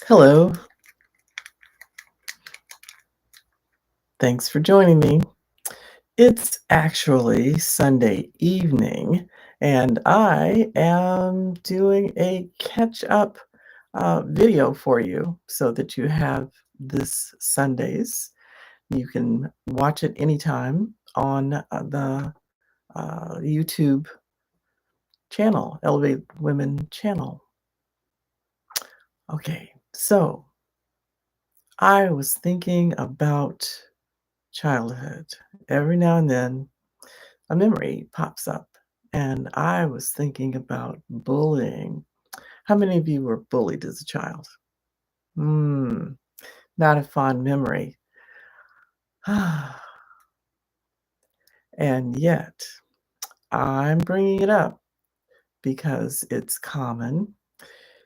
Hello, thanks for joining me. It's actually Sunday evening, and I am doing a catch up video for you so that you have this Sundays. You can watch it anytime on the YouTube channel, Elevate Women channel. Okay, so I was thinking about childhood. Every now and then, a memory pops up, and I was thinking about bullying. How many of you were bullied as a child? Hmm, not a fond memory. And yet, I'm bringing it up because it's common,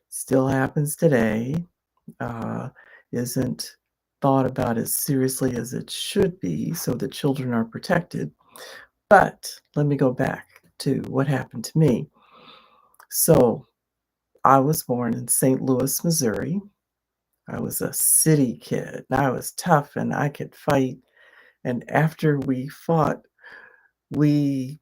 still happens today, uh, isn't thought about as seriously as it should be so that children are protected. But let me go back to what happened to me. So, I was born in St. Louis, Missouri. I was a city kid. I was tough and I could fight. And after we fought, we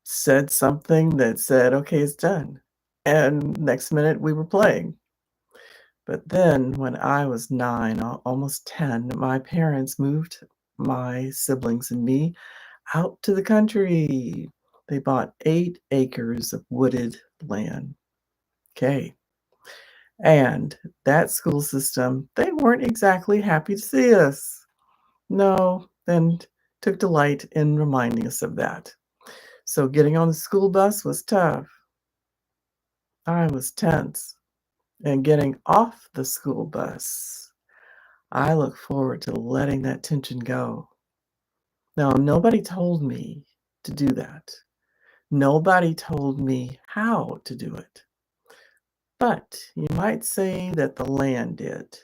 said something that said, okay, it's done. And next minute we were playing. But then when I was 9, almost 10, my parents moved my siblings and me out to the country. They bought 8 acres of wooded land. Okay. And that school system, they weren't exactly happy to see us. No, and took delight in reminding us of that. So getting on the school bus was tough. I was tense. And getting off the school bus, I look forward to letting that tension go. Now, nobody told me to do that. Nobody told me how to do it. But you might say that the land did.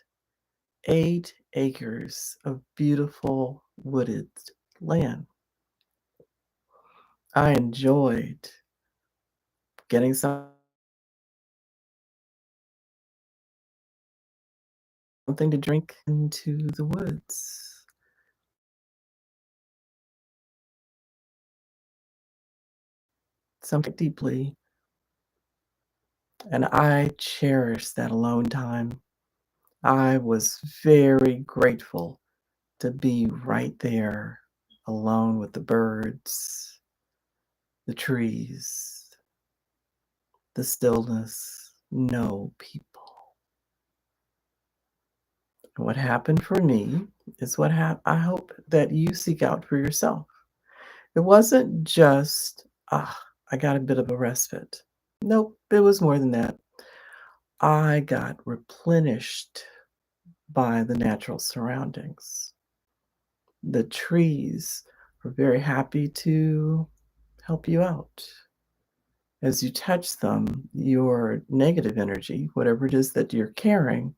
8 acres of beautiful wooded land. I enjoyed getting something to drink into the woods, something deeply, and I cherished that alone time. I was very grateful to be right there alone with the birds, the trees, the stillness, no people. What happened for me is what I hope that you seek out for yourself. It wasn't just, I got a bit of a respite. Nope, it was more than that. I got replenished by the natural surroundings. The trees were very happy to help you out. As you touch them, your negative energy, whatever it is that you're carrying,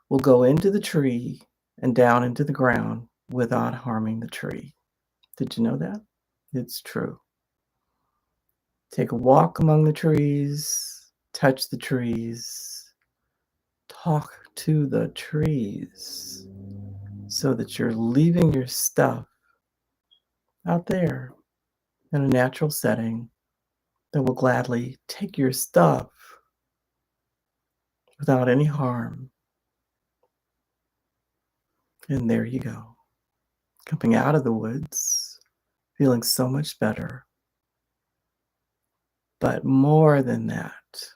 will go into the tree and down into the ground without harming the tree. Did you know that? It's true. Take a walk among the trees, touch the trees, talk to the trees so that you're leaving your stuff out there in a natural setting that will gladly take your stuff without any harm. And there you go, coming out of the woods, feeling so much better. But more than that,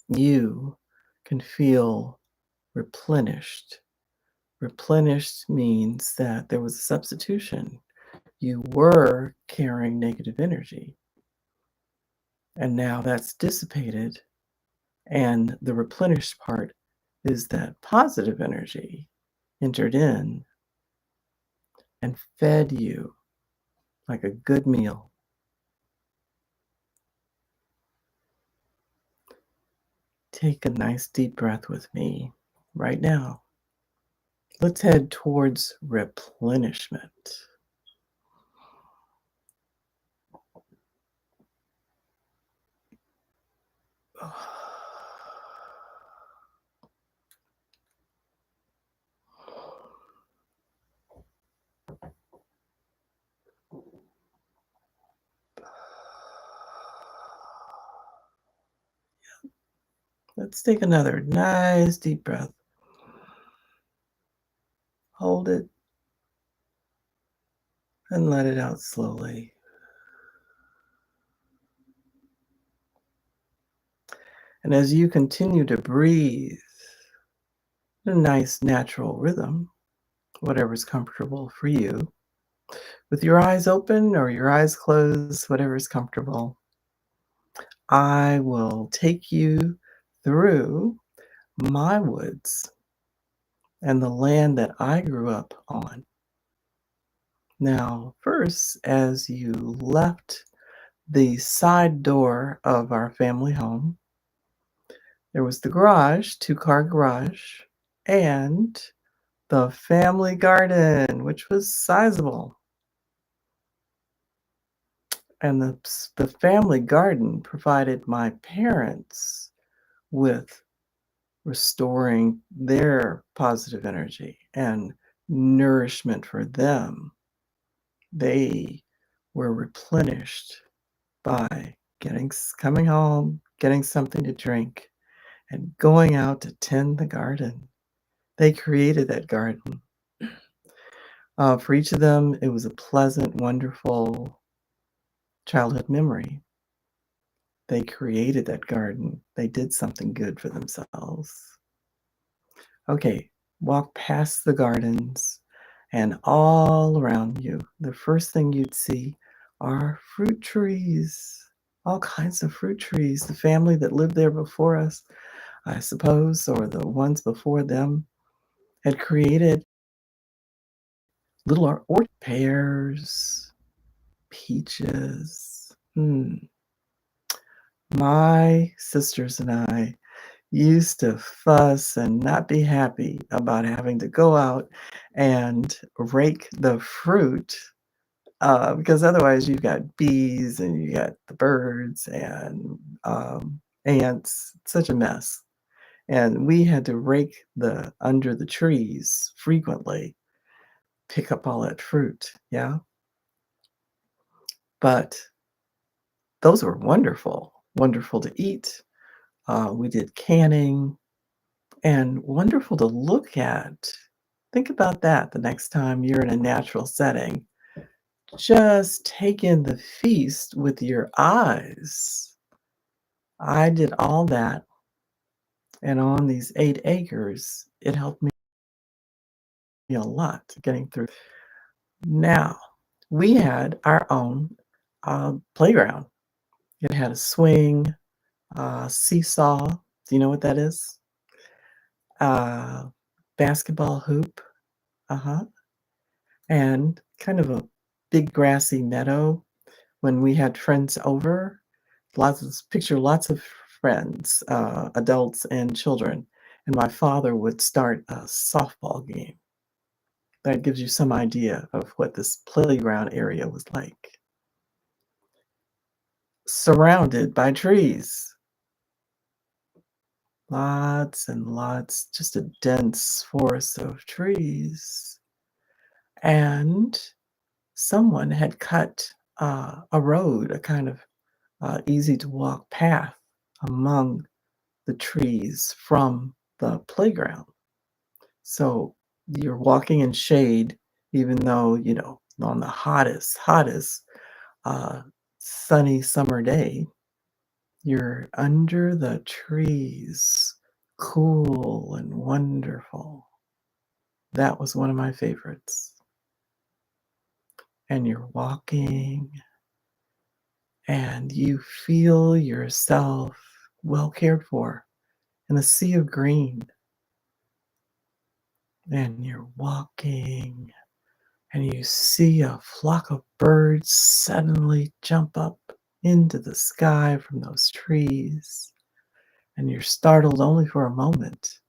you can feel replenished. Replenished means that there was a substitution. You were carrying negative energy, and now that's dissipated. And the replenished part is that positive energy entered in and fed you like a good meal. Take a nice deep breath with me right now. Let's head towards replenishment. Let's take another nice deep breath. Hold it and let it out slowly. And as you continue to breathe in a nice natural rhythm, whatever's comfortable for you, with your eyes open or your eyes closed, whatever's comfortable, I will take you through my woods and the land that I grew up on. Now, first, as you left the side door of our family home, there was the garage, two-car garage, and the family garden, which was sizable. And the family garden provided my parents with restoring their positive energy and nourishment for them. They were replenished by coming home, getting something to drink, and going out to tend the garden. They created that garden. For each of them, it was a pleasant, wonderful childhood memory. They created that garden. They did something good for themselves. Okay, walk past the gardens, and all around you, the first thing you'd see are fruit trees, all kinds of fruit trees. The family that lived there before us, I suppose, or the ones before them, had created little orchard pears, peaches. My sisters and I used to fuss and not be happy about having to go out and rake the fruit, because otherwise you've got bees and you got the birds and ants. Such a mess. And we had to rake the under the trees frequently, pick up all that fruit. Yeah, but those were wonderful, wonderful to eat. We did canning and wonderful to look at. Think about that the next time you're in a natural setting. Just take in the feast with your eyes. I did all that, and on these 8 acres, it helped me a lot getting through. Now, we had our own playground. It had a swing, seesaw. Do you know what that is? Uh, Basketball hoop. Uh-huh. And kind of a big grassy meadow. When we had friends over, lots of friends, adults and children, and my father would start a softball game. That gives you some idea of what this playground area was like. Surrounded by trees. Lots and lots, just a dense forest of trees. And someone had cut, a road, a kind of, easy to walk path among the trees from the playground. So you're walking in shade, even though, on the hottest, uh, sunny summer day, you're under the trees, cool and wonderful. That was one of my favorites. And you're walking and you feel yourself well cared for in a sea of green. And you're walking and you see a flock of birds suddenly jump up into the sky from those trees. And you're startled only for a moment.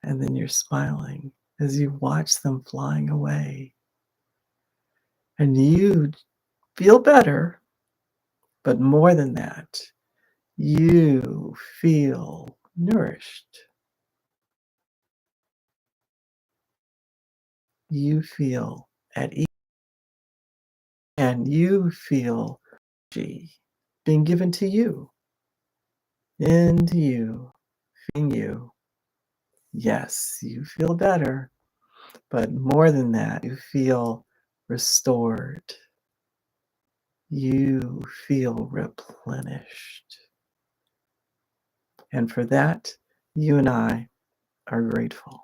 And then you're smiling as you watch them flying away. And you feel better, but more than that, you feel nourished. You feel at ease and you feel energy being given to you, into you. feeding you. Yes, you feel better, but more than that, you feel restored. You feel replenished. And for that, you and I are grateful.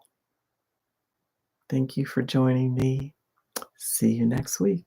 Thank you for joining me. See you next week.